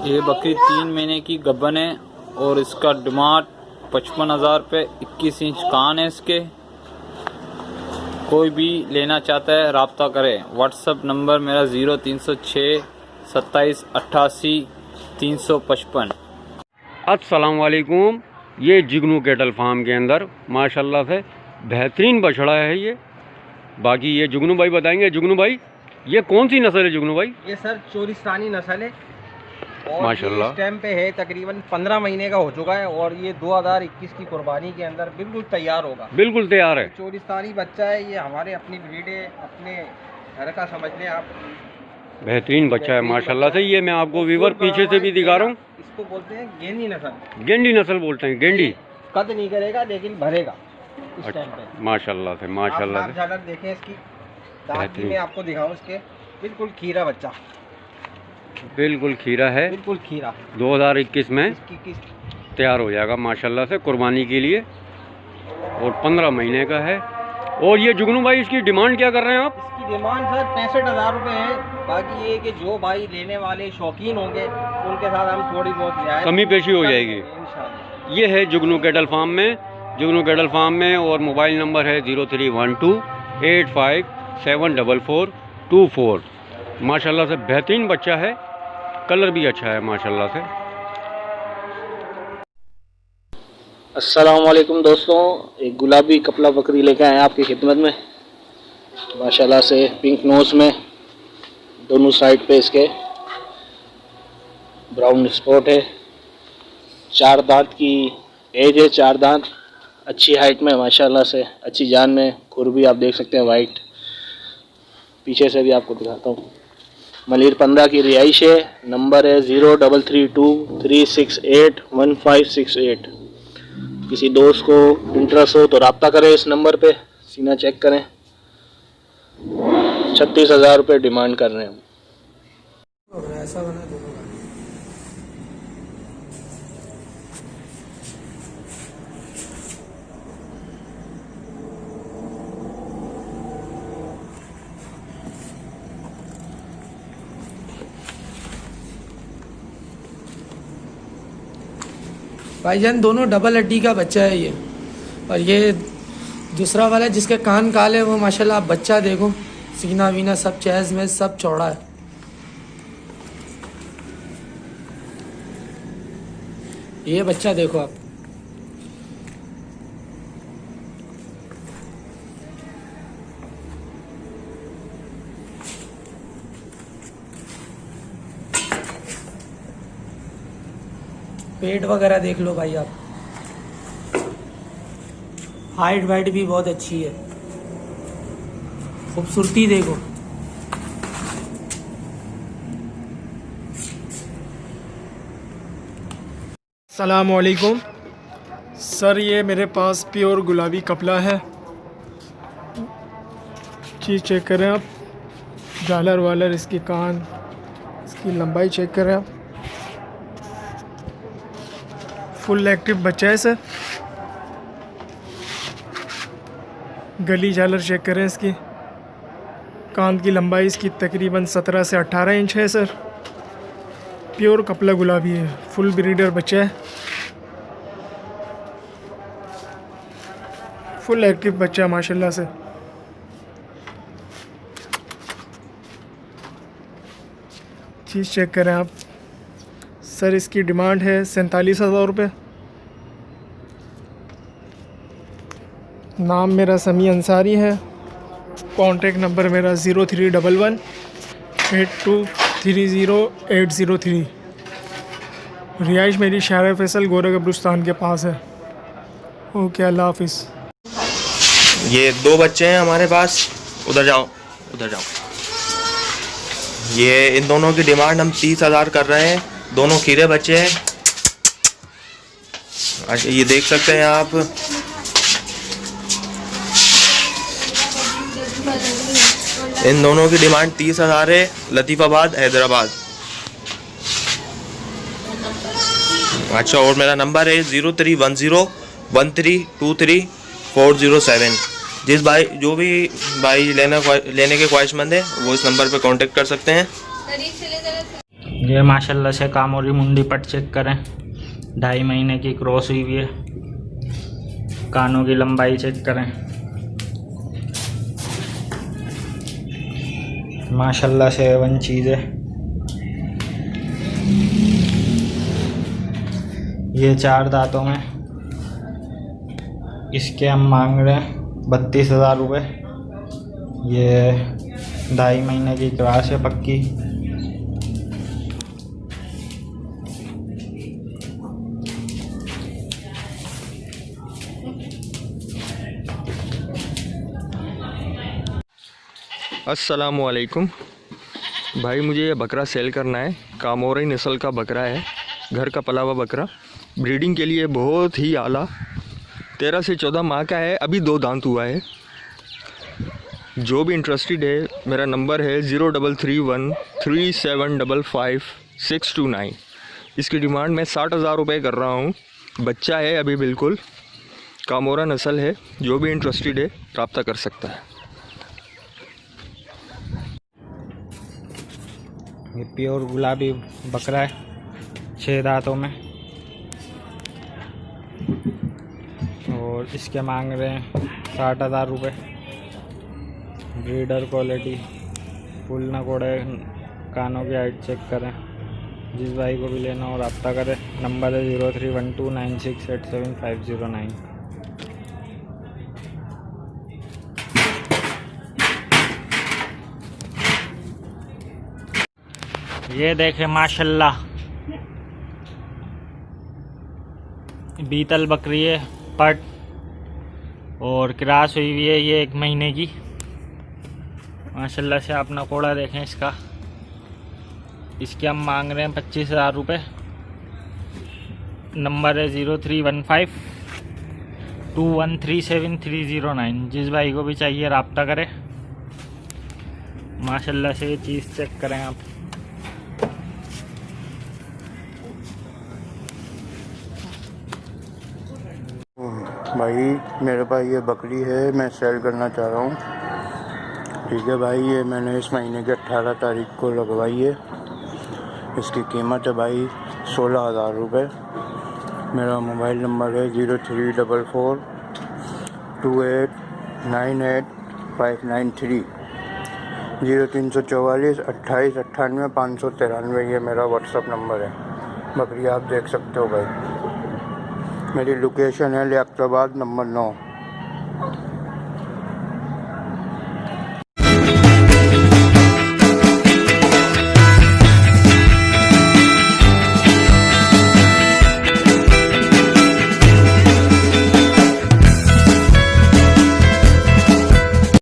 ये बकरी 3 महीने की गब्बन है और इसका डिमांड 55,000 रुपये। 21 इंच कान है इसके। कोई भी लेना चाहता है रब्ता करें। व्हाट्सअप नंबर मेरा 0306 27 88 355। अस्सलाम वालेकुम। ये जुगनू कैटल फार्म के अंदर माशाल्लाह से बेहतरीन बछड़ा है ये। बाकी ये जुगनू भाई बताएंगे। जुगनू भाई ये कौन सी नस्ल है जुगनू भाई? ये सर चोरिस्तानी नस्ल है और माशाल्लाह इस टाइम पे है तकरीबन 15 महीने का हो चुका है और ये 2021 की कुर्बानी के अंदर बिल्कुल तैयार होगा। बिल्कुल तैयार है। चोरिस्तानी बच्चा है ये, हमारे अपनी ब्रीड है, अपने घर का समझ लें आप। बेहतरीन बच्चा है माशाल्लाह से। ये मैं आपको वीवर पीछे से भी दिखा रहा हूँ। इसको बोलते हैं गेंडी नस्ल। गेंडी नस्ल बोलते हैं। गेंडी कद नहीं करेगा लेकिन भरेगा इस टाइम पे। माशाल्लाह से माशाल्लाह से। झालर देखें इसकी, दांत भी मैं आपको दिखाऊं इसके। बिल्कुल खीरा बच्चा, बिल्कुल खीरा है। बिल्कुल खीरा 2021 में इसकी तैयार हो जाएगा माशाल्लाह से कुर्बानी के लिए और 15 महीने का है। और ये जुगनू भाई इसकी डिमांड क्या कर रहे हैं आप? इसकी डिमांड सर 65,000 रुपये है। बाकी ये कि जो भाई लेने वाले शौकीन होंगे उनके साथ हम थोड़ी बहुत रियायत कमी पेशी हो जाएगी इंशाल्लाह। ये है जुगनू कैटल फार्म में, जुगनू कैटल फार्म में। और मोबाइल नंबर है 0312 85 74424। माशाल्लाह से बेहतरीन बच्चा है। कलर भी अच्छा है माशाल्लाह से। अस्सलाम वालेकुम दोस्तों, एक गुलाबी कपला बकरी लेकर आए आपकी खिदमत में। माशाल्लाह से पिंक नोज में, दोनों साइड पे इसके ब्राउन स्पॉट है। 4 दांत की एज है, 4 दांत। अच्छी हाइट में माशाल्लाह से, अच्छी जान में। खुर भी आप देख सकते हैं वाइट। पीछे से भी आपको दिखाता हूँ। मलिर 15 की रिहाइश है। नंबर है 0332 368 1568। किसी दोस्त को इंटरेस्ट हो तो रब्ता करें इस नंबर पे। सीना चेक करें। 36,000 रुपये डिमांड कर रहे हैं हम। ऐसा बना दोनों का। भाईजान दोनों डबल हड्डी का बच्चा है ये। और ये दूसरा वाला है जिसके कान काले, वो माशाल्लाह आप बच्चा देखो, सीना वीना सब चेहज में सब चौड़ा है। ये बच्चा देखो आप। पेट वगैरह देख लो भाई आप। हाइट वाइट भी बहुत अच्छी है। खूबसूरती देखो। अस्सलाम वालेकुम सर, ये मेरे पास प्योर गुलाबी कपला है। चीज़ चेक करें आप। झालर वालर इसकी कान, इसकी लंबाई चेक करें आप। फुल एक्टिव बच्चा है सर। गली झालर चेक करें इसकी। कान की लंबाई इसकी तकरीबन 17 से 18 इंच है सर। प्योर कपला गुलाबी है। फुल ब्रीडर बच्चा है। फुल एक्टिव बच्चा माशाल्लाह से। चीज़ चेक करें आप सर। इसकी डिमांड है 47,000 रुपये। नाम मेरा समी अंसारी है। कॉन्टेक्ट नंबर मेरा 0311 8230 803। रिहाइश मेरी शायर फैसल गोरा कब्रिस्तान के पास है। ओके, अल्लाह हाफिज़। ये 2 बच्चे हैं हमारे पास। उधर जाओ, उधर जाओ। ये इन दोनों की डिमांड हम 30,000 कर रहे हैं। दोनों खीरे बच्चे हैं। अच्छा, ये देख सकते हैं आप। इन दोनों की डिमांड 30,000 है। लतीफ़ाबाद, हैदराबाद। अच्छा, और मेरा नंबर है 0310 1323 407। जिस भाई जो भी भाई लेने के ख्वाहिशमंद है वो इस नंबर पे कांटेक्ट कर सकते हैं। ये माशाल्लाह से कामोरी मुंडी पट चेक करें, 2.5 महीने की क्रॉस हुई है। कानों की लंबाई चेक करें, माशाल्लाह से वन चीज़ है। ये 4 दांतों में, इसके हम मांग रहे हैं 32,000 रुपये। ये 2.5 महीने की क्रॉस है पक्की। अस्सलामुअलैकुम भाई, मुझे ये बकरा सेल करना है। कामोरी नस्ल का बकरा है, घर का पला हुआ बकरा, ब्रीडिंग के लिए बहुत ही आला। 13 से 14 माह का है, अभी 2 दांत हुआ है। जो भी इंटरेस्टेड है, मेरा नंबर है 03313755 इसकी डिमांड मैं 60,000 रुपये कर रहा हूँ। बच्चा है अभी बिल्कुल, कामोरा नस्ल है। जो भी इंटरेस्टेड है रब्ता कर सकता है। ये प्योर गुलाबी बकरा है, 6 दांतों में, और इसके मांग रहे हैं 60,000 रुपये। ब्रीडर क्वालिटी, फुल नकोड़े, कानों की हाइट चेक करें। जिस भाई को भी लेना हो रब्ता करें। नंबर है 031296875009। ये देखें माशाल्लाह, बीतल बकरी है, पट और क्रॉस हुई हुई है। ये 1 महीने की माशाल्लाह से। आप नकोड़ा देखें इसका। इसके हम मांग रहे हैं 25,000 रुपये। नंबर है 031521373009। जिस भाई को भी चाहिए रब्ता करें। माशाल्लाह से ये चीज़ चेक करें आप। भाई मेरे पास ये बकरी है, मैं सेल करना चाह रहा हूँ। ठीक है भाई, ये मैंने इस महीने की 18 तारीख को लगवाई है। इसकी कीमत है भाई 16,000 रुपये। मेरा मोबाइल नंबर है 034428989593 0344 28 98 593। ये मेरा व्हाट्सअप नंबर है। बकरी आप देख सकते हो भाई। मेरी लोकेशन है लियाकताबाद नंबर 9।